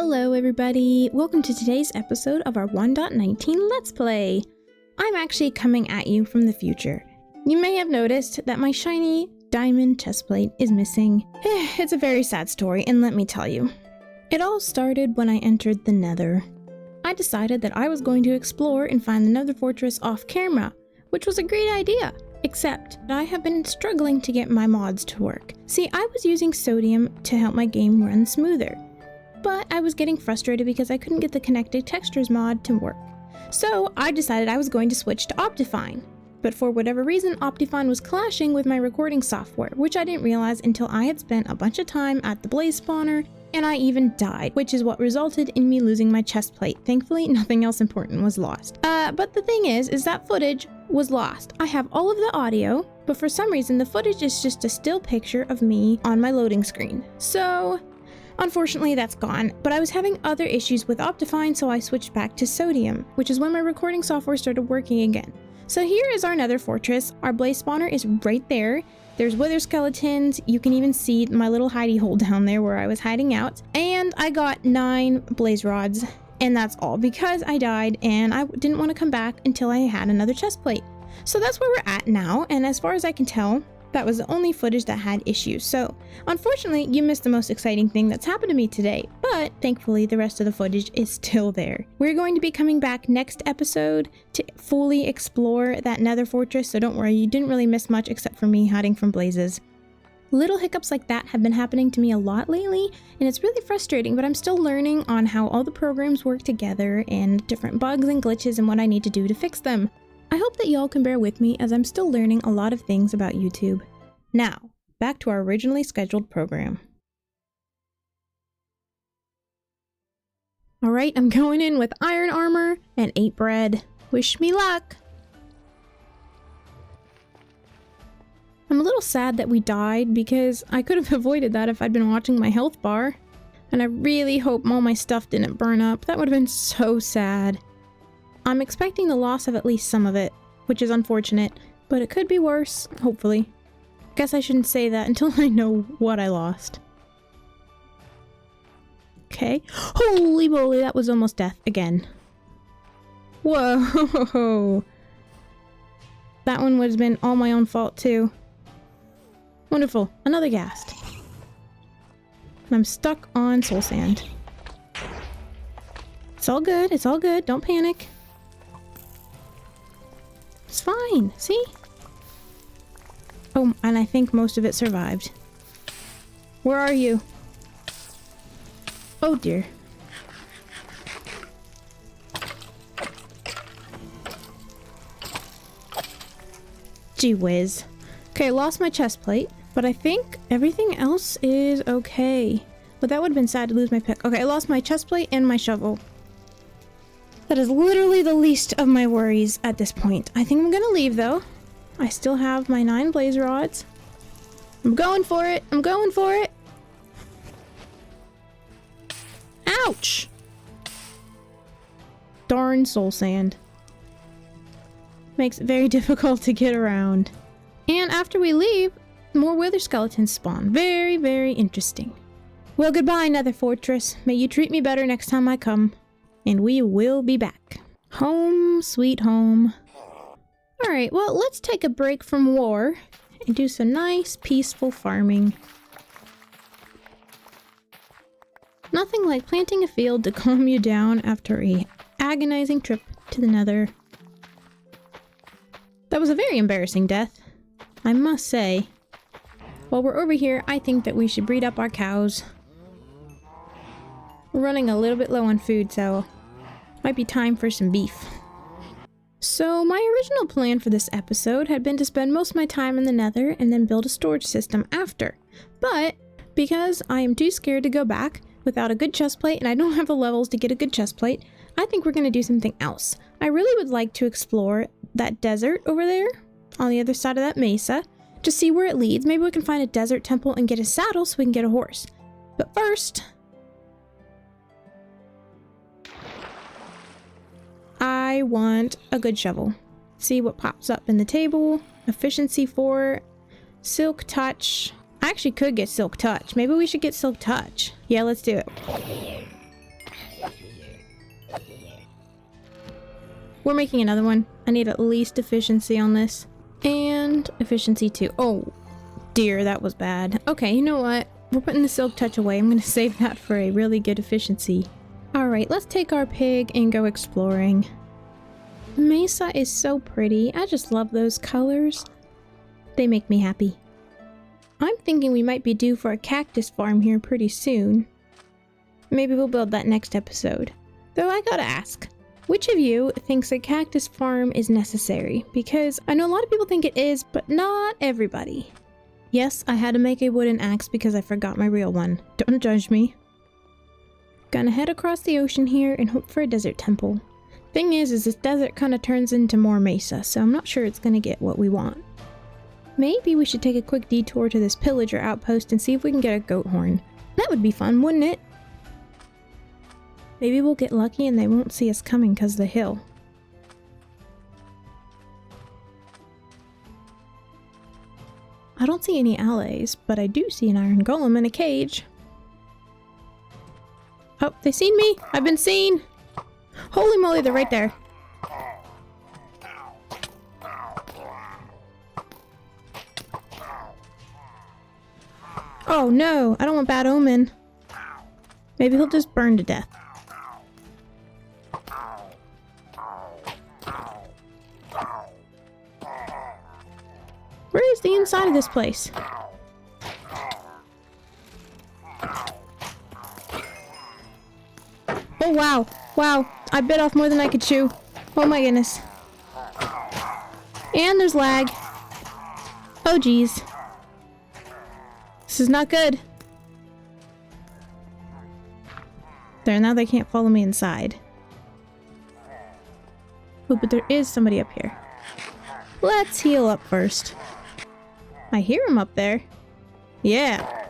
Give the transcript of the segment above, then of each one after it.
Hello everybody, welcome to today's episode of our 1.19 Let's Play. I'm actually coming at you from the future. You may have noticed that my shiny diamond chestplate is missing. It's a very sad story, and let me tell you. It all started when I entered the Nether. I decided that I was going to explore and find the Nether fortress off camera, which was a great idea. Except I have been struggling to get my mods to work. See, I was using sodium to help my game run smoother. But I was getting frustrated because I couldn't get the connected textures mod to work. So I decided I was going to switch to Optifine. But for whatever reason, Optifine was clashing with my recording software, which I didn't realize until I had spent a bunch of time at the blaze spawner, and I even died, which is what resulted in me losing my chest plate. Thankfully, nothing else important was lost. But the thing is that footage was lost. I have all of the audio, but for some reason the footage is just a still picture of me on my loading screen. So unfortunately, that's gone, but I was having other issues with Optifine, so I switched back to Sodium, which is when my recording software started working again. So here is our Nether fortress. Our blaze spawner is right there. There's wither skeletons. You can even see my little hidey hole down there where I was hiding out. And I got 9 blaze rods, and that's all because I died and I didn't want to come back until I had another chest plate. So that's where we're at now, and as far as I can tell, that was the only footage that had issues. So unfortunately, you missed the most exciting thing that's happened to me today, but thankfully the rest of the footage is still there. We're going to be coming back next episode to fully explore that Nether fortress, so don't worry, you didn't really miss much except for me hiding from blazes. Little hiccups like that have been happening to me a lot lately, and it's really frustrating, but I'm still learning on how all the programs work together and different bugs and glitches and what I need to do to fix them. I hope that y'all can bear with me as I'm still learning a lot of things about YouTube. Now, back to our originally scheduled program. Alright, I'm going in with iron armor and 8 bread. Wish me luck! I'm a little sad that we died because I could have avoided that if I'd been watching my health bar. And I really hope all my stuff didn't burn up. That would have been so sad. I'm expecting the loss of at least some of it, which is unfortunate, but it could be worse, hopefully. Guess I shouldn't say that until I know what I lost. Okay. Holy moly, that was almost death again. Whoa! That one would have been all my own fault too. Wonderful, another ghast. And I'm stuck on soul sand. It's all good, don't panic. It's fine, see? Oh, and I think most of it survived. Where are you? Oh dear. Gee whiz. Okay, I lost my chest plate, but I think everything else is okay. But that would have been sad to lose my pick. Okay, I lost my chest plate and my shovel. That is literally the least of my worries at this point. I think I'm gonna leave though. I still have my 9 blaze rods. I'm going for it. I'm going for it. Ouch! Darn soul sand. Makes it very difficult to get around. And after we leave, more wither skeletons spawn. Very, very interesting. Well, goodbye, Nether Fortress. May you treat me better next time I come. And we will be back. Home, sweet home. Alright, well, let's take a break from war and do some nice, peaceful farming. Nothing like planting a field to calm you down after a agonizing trip to the Nether. That was a very embarrassing death, I must say. While we're over here, I think that we should breed up our cows. We're running a little bit low on food, so might be time for some beef. So my original plan for this episode had been to spend most of my time in the Nether and then build a storage system after. But because I am too scared to go back without a good chest plate and I don't have the levels to get a good chest plate, I think we're going to do something else. I really would like to explore that desert over there on the other side of that mesa to see where it leads. Maybe we can find a desert temple and get a saddle so we can get a horse. But first, I want a good shovel. See what pops up in the table. Efficiency 4, silk touch. I actually could get silk touch. Maybe we should get silk touch. Yeah, let's do it. We're making another one. I need at least efficiency on this. And efficiency 2. Oh, dear, that was bad. Okay, you know what? We're putting the silk touch away. I'm going to save that for a really good efficiency. Alright, let's take our pig and go exploring. Mesa is so pretty. I just love those colors. They make me happy. I'm thinking we might be due for a cactus farm here pretty soon. Maybe we'll build that next episode. Though I gotta ask, which of you thinks a cactus farm is necessary? Because I know a lot of people think it is, but not everybody. Yes, I had to make a wooden axe because I forgot my real one. Don't judge me. Gonna head across the ocean here and hope for a desert temple. Thing is this desert kind of turns into more mesa, so I'm not sure it's gonna get what we want. Maybe we should take a quick detour to this pillager outpost and see if we can get a goat horn. That would be fun, wouldn't it? Maybe we'll get lucky and they won't see us coming because of the hill. I don't see any allies, but I do see an iron golem in a cage. Oh, they seen me! I've been seen! Holy moly, they're right there. Oh no, I don't want bad omen. Maybe he'll just burn to death. Where is the inside of this place? Oh wow, wow, I bit off more than I could chew. Oh my goodness. And there's lag. Oh geez. This is not good. There, now they can't follow me inside. Oh, but there is somebody up here. Let's heal up first. I hear him up there. Yeah.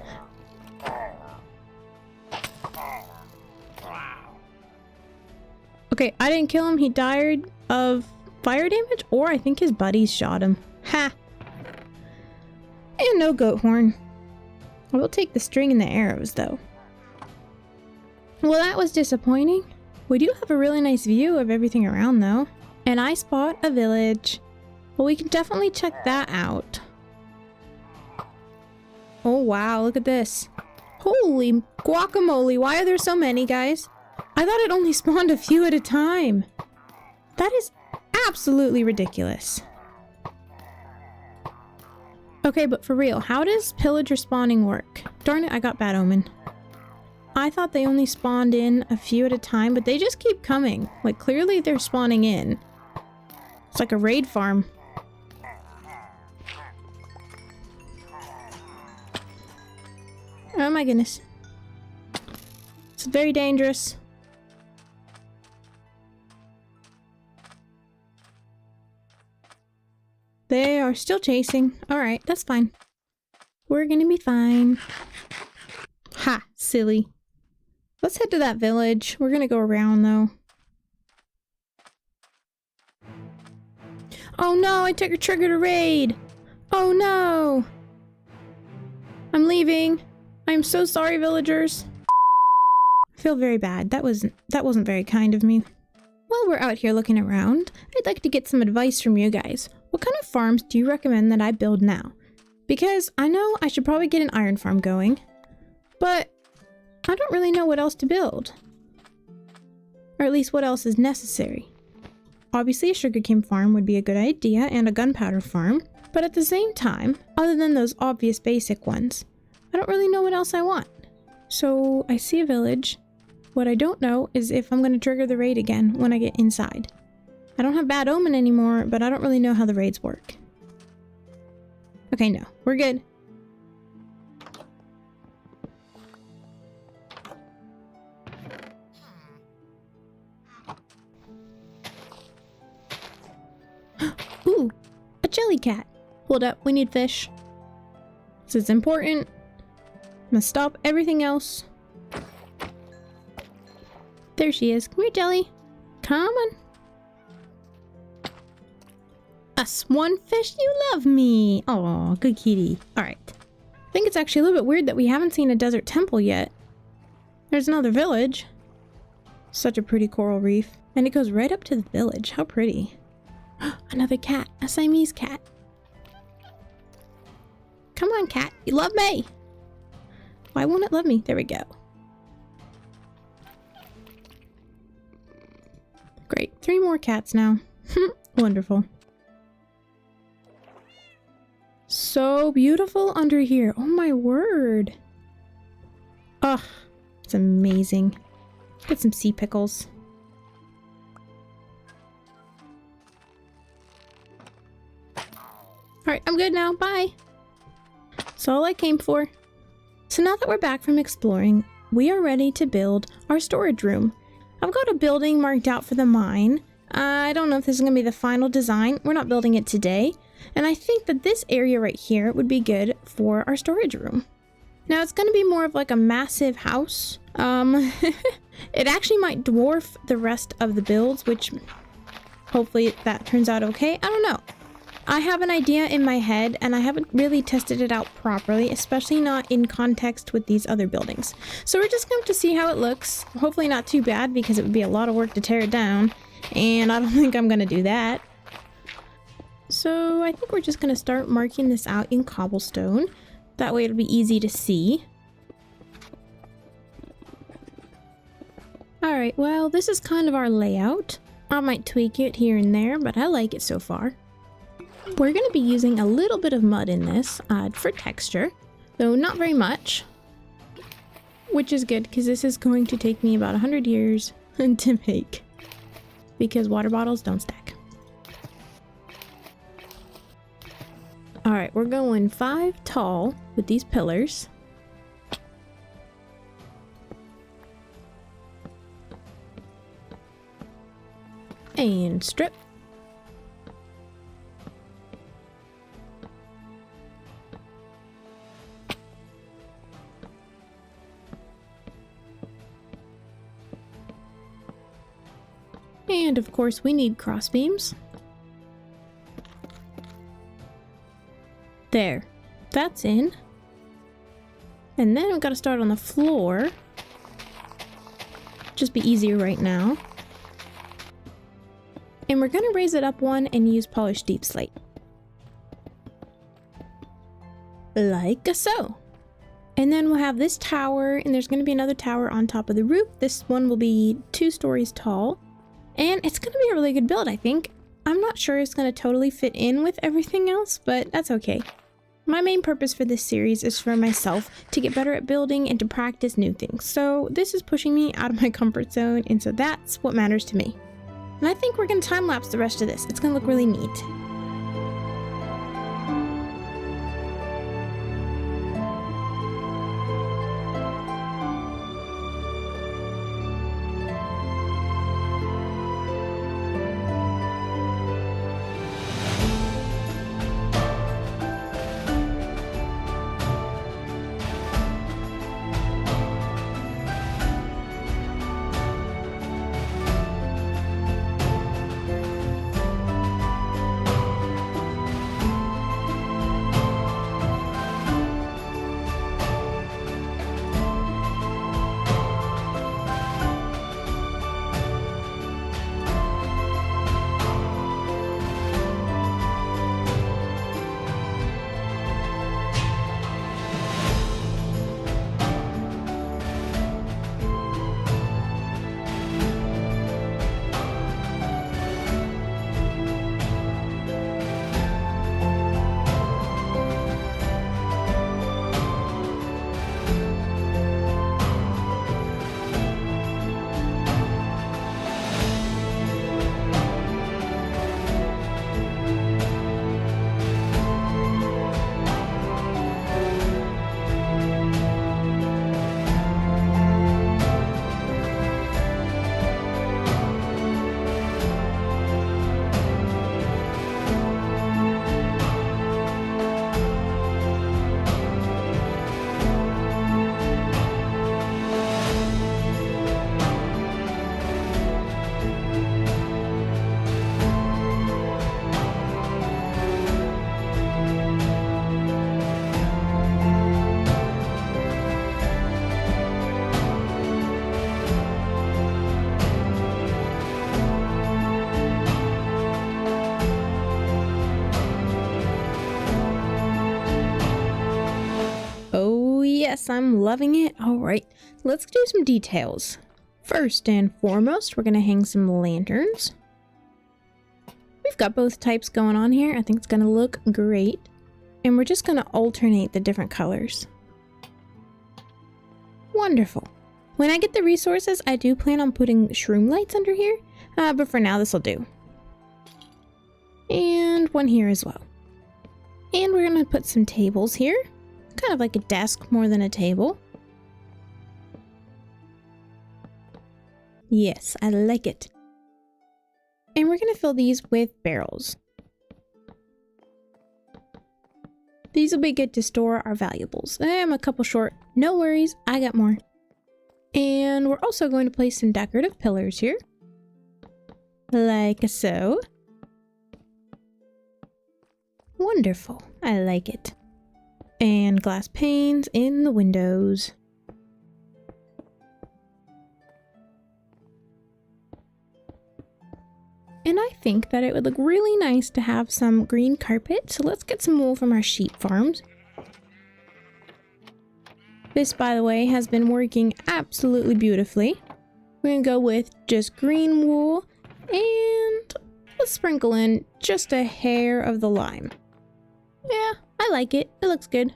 Okay, I didn't kill him. He died of fire damage, or I think his buddies shot him. Ha! And no goat horn. I will take the string and the arrows, though. Well, that was disappointing. We do have a really nice view of everything around, though. And I spot a village. Well, we can definitely check that out. Oh, wow, look at this. Holy guacamole, why are there so many, guys? I thought it only spawned a few at a time. That is absolutely ridiculous. Okay, but for real, how does pillager spawning work? Darn it, I got bad omen. I thought they only spawned in a few at a time, but they just keep coming. Like, clearly they're spawning in. It's like a raid farm. Oh my goodness. It's very dangerous. They are still chasing. Alright, that's fine. We're gonna be fine. Ha! Silly. Let's head to that village. We're gonna go around, though. Oh no! I took a trigger to raid! Oh no! I'm leaving. I'm so sorry, villagers. I feel very bad. That wasn't very kind of me. While we're out here looking around, I'd like to get some advice from you guys. What kind of farms do you recommend that I build now? Because I know I should probably get an iron farm going, but I don't really know what else to build. Or at least what else is necessary. Obviously a sugarcane farm would be a good idea, and a gunpowder farm, but at the same time, other than those obvious basic ones, I don't really know what else I want. So I see a village. What I don't know is if I'm going to trigger the raid again when I get inside. I don't have bad omen anymore, but I don't really know how the raids work. Okay, no, we're good. Ooh, a jelly cat. Hold up, we need fish. This is important. I'm gonna stop everything else. There she is. Come here, Jelly. Come on. Us, one fish, you love me. Aw, good kitty. Alright. I think it's actually a little bit weird that we haven't seen a desert temple yet. There's another village. Such a pretty coral reef. And it goes right up to the village. How pretty. Another cat. A Siamese cat. Come on, cat. You love me. Why won't it love me? There we go. Great. 3 more cats now. Wonderful. So beautiful under here. Oh my word. Ugh. It's amazing. Get some sea pickles. Alright, I'm good now. Bye. That's all I came for. So now that we're back from exploring, we are ready to build our storage room. I've got a building marked out for the mine. I don't know if this is going to be the final design. We're not building it today. And I think that this area right here would be good for our storage room. Now it's going to be more of like a massive house. It actually might dwarf the rest of the builds, which hopefully that turns out okay. I don't know. I have an idea in my head and I haven't really tested it out properly, especially not in context with these other buildings. So we're just going to see how it looks. Hopefully not too bad because it would be a lot of work to tear it down. And I don't think I'm going to do that. So I think we're just going to start marking this out in cobblestone. That way it'll be easy to see. Alright, well this is kind of our layout. I might tweak it here and there, but I like it so far. We're going to be using a little bit of mud in this for texture, though not very much. Which is good because this is going to take me about 100 years to make. Because water bottles don't stack. Alright, we're going 5 tall with these pillars. And strip. And of course we need cross beams. There, that's in. And then we've got to start on the floor. Just be easier right now. And we're going to raise it up one and use polished deep slate. Like so. And then we'll have this tower, and there's going to be another tower on top of the roof. This one will be 2 stories tall. And it's going to be a really good build, I think. I'm not sure it's going to totally fit in with everything else, but that's okay. My main purpose for this series is for myself to get better at building and to practice new things. So this is pushing me out of my comfort zone, and so that's what matters to me. And I think we're going to time-lapse the rest of this. It's going to look really neat. Yes, I'm loving it. All right, let's do some details. First and foremost, we're gonna hang some lanterns. We've got both types going on here. I think it's gonna look great. And we're just gonna alternate the different colors. Wonderful. When I get the resources, I do plan on putting shroom lights under here, but for now this will do. And one here as well. And we're gonna put some tables here, kind of like a desk more than a table. Yes, I like it. And we're gonna fill these with barrels. These will be good to store our valuables. I'm a couple short, no worries, I got more. And we're also going to place some decorative pillars here, like so. Wonderful, I like it. And glass panes in the windows. And I think that it would look really nice to have some green carpet, so let's get some wool from our sheep farms. This, by the way, has been working absolutely beautifully. We're gonna go with just green wool, and let's sprinkle in just a hair of the lime. Yeah, I like it. It looks good.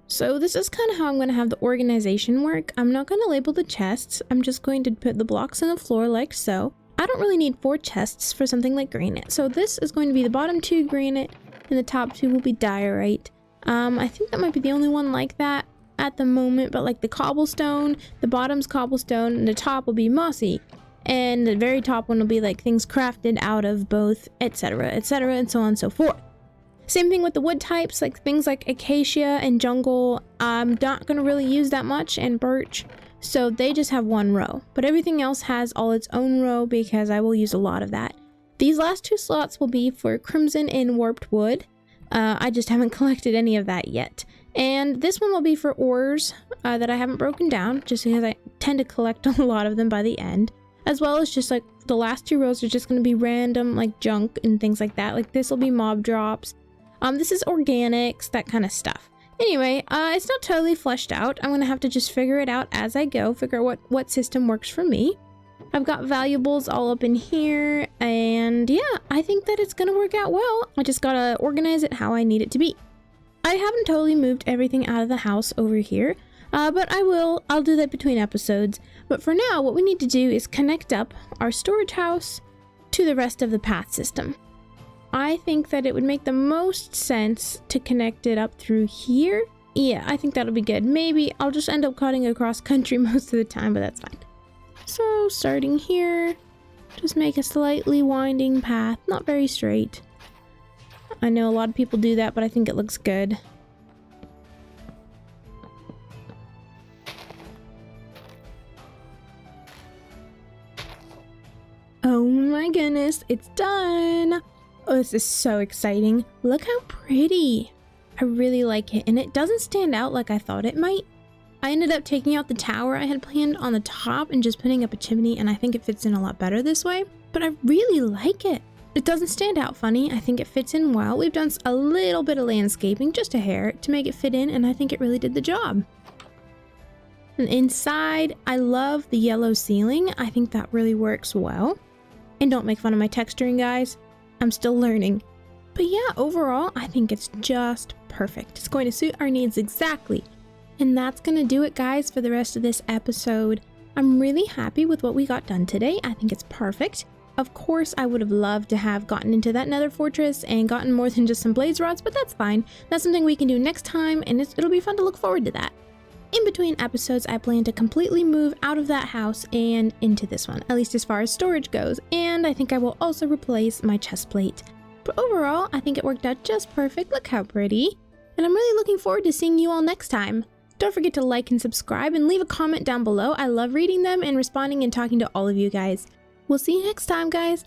So this is kind of how I'm going to have the organization work. I'm not going to label the chests. I'm just going to put the blocks on the floor like so. I don't really need 4 chests for something like granite. So this is going to be the bottom 2 granite and the top 2 will be diorite. I think that might be the only one like that at the moment, but like the cobblestone, the bottom's cobblestone and the top will be mossy. And the very top one will be like things crafted out of both, etc., etc., and so on and so forth. Same thing with the wood types, like things like acacia and jungle. I'm not going to really use that much, and birch, so they just have 1 row. But everything else has all its own row because I will use a lot of that. These last 2 slots will be for crimson and warped wood. I just haven't collected any of that yet. And this one will be for ores that I haven't broken down, just because I tend to collect a lot of them by the end. As well as just like the last 2 rows are just going to be random like junk and things like that. Like this will be mob drops. This is organics, that kind of stuff. Anyway, it's not totally fleshed out. I'm going to have to just figure it out as I go, figure out what system works for me. I've got valuables all up in here, and yeah, I think that it's going to work out well. I just got to organize it how I need it to be. I haven't totally moved everything out of the house over here, but I'll do that between episodes. But for now, what we need to do is connect up our storage house to the rest of the path system. I think that it would make the most sense to connect it up through here. Yeah, I think that'll be good. Maybe I'll just end up cutting across country most of the time, but that's fine. So starting here, just make a slightly winding path, not very straight. I know a lot of people do that, but I think it looks good. Oh my goodness, it's done! Oh, this is so exciting. Look how pretty. I really like it, and it doesn't stand out like I thought it might. I ended up taking out the tower I had planned on the top and just putting up a chimney, and I think it fits in a lot better this way, but I really like it. It doesn't stand out funny. I think it fits in well. We've done a little bit of landscaping, just a hair, to make it fit in, and I think it really did the job. And inside, I love the yellow ceiling. I think that really works well. And don't make fun of my texturing, guys. I'm still learning. But yeah, overall, I think it's just perfect. It's going to suit our needs exactly. And that's going to do it, guys, for the rest of this episode. I'm really happy with what we got done today. I think it's perfect. Of course, I would have loved to have gotten into that nether fortress and gotten more than just some blaze rods, but that's fine. That's something we can do next time, and it'll be fun to look forward to that. In between episodes, I plan to completely move out of that house and into this one, at least as far as storage goes, and I think I will also replace my chest plate. But overall, I think it worked out just perfect. Look how pretty. And I'm really looking forward to seeing you all next time. Don't forget to like and subscribe and leave a comment down below. I love reading them and responding and talking to all of you guys. We'll see you next time, guys.